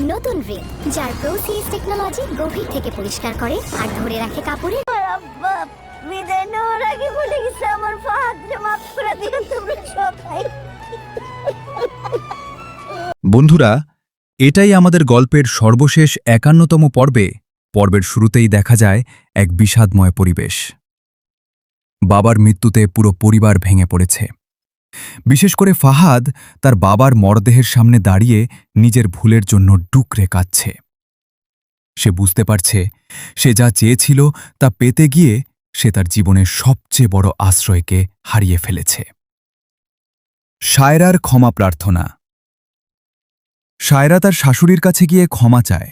নতুন রিন, যার প্রোসিস টেকনোলজি গভীর থেকে পরিষ্কার করে আর ধরে রাখে কাপড়ের। আব্বা বিদায় নেওয়ার আগে বলে গেছে আমার ফাহাদকে মাফ করে দিও তোমরা সবাই। বন্ধুরা, এটাই আমাদের গল্পের সর্বশেষ ৫১তম পর্বে। পর্বের শুরুতেই দেখা যায় এক বিষাদময় পরিবেশ। বাবার মৃত্যুতে পুরো পরিবার ভেঙে পড়েছে। বিশেষ করে ফাহাদ তার বাবার মরদেহের সামনে দাঁড়িয়ে নিজের ভুলের জন্য ডুকরে কাঁদছে। সে বুঝতে পারছে সে যা চেয়েছিল তা পেতে গিয়ে সে তার জীবনের সবচেয়ে বড় আশ্রয়কে হারিয়ে ফেলেছে। শায়রার ক্ষমা প্রার্থনা। শায়রা তার শাশুড়ির কাছে গিয়ে ক্ষমা চায়।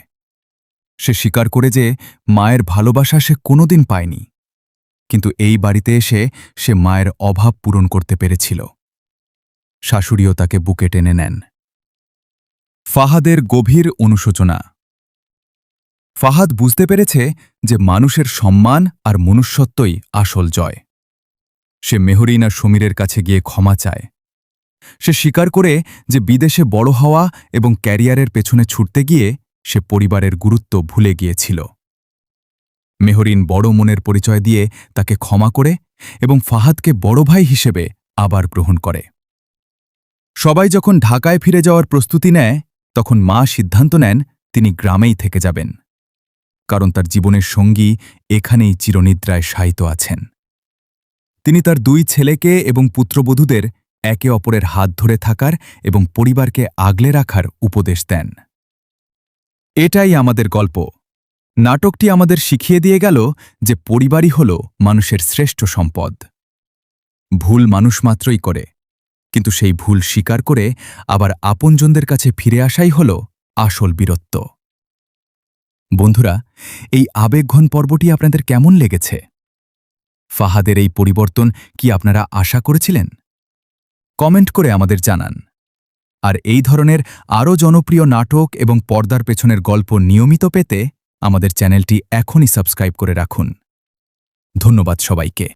সে স্বীকার করে যে মায়ের ভালোবাসা সে কোনোদিন পায়নি, কিন্তু এই বাড়িতে এসে সে মায়ের অভাব পূরণ করতে পেরেছিল। শাশুড়িও তাকে বুকে টেনে নেন। ফাহাদের গভীর অনুশোচনা। ফাহাদ বুঝতে পেরেছে যে মানুষের সম্মান আর মনুষ্যত্বই আসল জয়। সে মেহরিন আর সমীরের কাছে গিয়ে ক্ষমা চায়। সে স্বীকার করে যে বিদেশে বড় হওয়া এবং ক্যারিয়ারের পেছনে ছুটতে গিয়ে সে পরিবারের গুরুত্ব ভুলে গিয়েছিল। মেহরিন বড় মনের পরিচয় দিয়ে তাকে ক্ষমা করে এবং ফাহাদকে বড় ভাই হিসেবে আবার গ্রহণ করে। সবাই যখন ঢাকায় ফিরে যাওয়ার প্রস্তুতি নেয়, তখন মা সিদ্ধান্ত নেন তিনি গ্রামেই থেকে যাবেন, কারণ তার জীবনের সঙ্গী এখানেই চিরনিদ্রায় শায়িত আছেন। তিনি তার ২ ছেলেকে এবং পুত্রবধূদের একে অপরের হাত ধরে থাকার এবং পরিবারকে আগলে রাখার উপদেশ দেন। এটাই আমাদের গল্প। নাটকটি আমাদের শিখিয়ে দিয়ে গেল যে পরিবারই হল মানুষের শ্রেষ্ঠ সম্পদ। ভুল মানুষ মাত্রই করে, কিন্তু সেই ভুল স্বীকার করে আবার আপনজনদের কাছে ফিরে আসাই হল আসল বীরত্ব। বন্ধুরা, এই আবেগঘন পর্বটি আপনাদের কেমন লেগেছে? ফাহাদের এই পরিবর্তন কি আপনারা আশা করেছিলেন? কমেন্ট করে আমাদের জানান। আর এই ধরনের আরও জনপ্রিয় নাটক এবং পর্দার পেছনের গল্প নিয়মিত পেতে আমাদের চ্যানেলটি এখনই সাবস্ক্রাইব করে রাখুন। ধন্যবাদ সবাইকে।